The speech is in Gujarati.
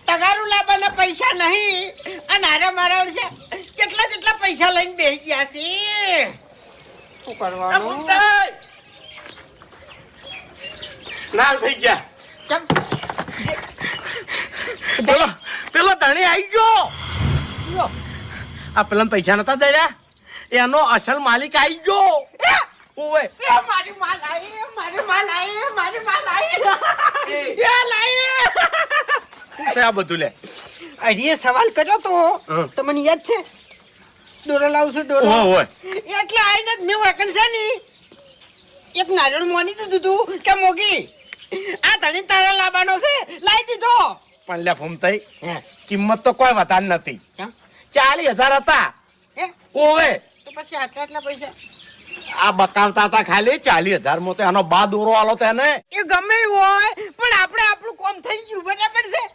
તગારું લાવવાના પૈસા નહીં અને આરે મારા છે કેટલા પૈસા લઈને બેસી ગયા છે. શું કરવાનું? નાલ થઈ ગયા. ચમ. પેલો ધણી આવી ગયો. યો. આ પેલા પૈસા નતા દડ્યા એનો અસલ માલિક આવી ગયો. ઓવે એ મારી માલ આવી. છે આ બધું લે. અરે સવાલ કર્યો તો મને યાદ છે. દોરો લાવશું દોરો. ઓય એટલે આઈને જ મેં વાકણ છે ને એક નારિયેળ મોની દીધું તું કે મોગી આ ધણી તારા લાવવાનો છે લાવી દીધો. પણ લે ફૂમતાઈ કિંમત તો કોઈ વધારે નથી. 40,000 હતા. હે ઓવે તો પછી આટલા પૈસા આ બકાવતા હતા ખાલી 40,000 માં તો એનો બા દોરો આલો તેને. એ ગમે એવું હોય પણ આપણે આપણું કામ થઈ ગયું બરાબર છે.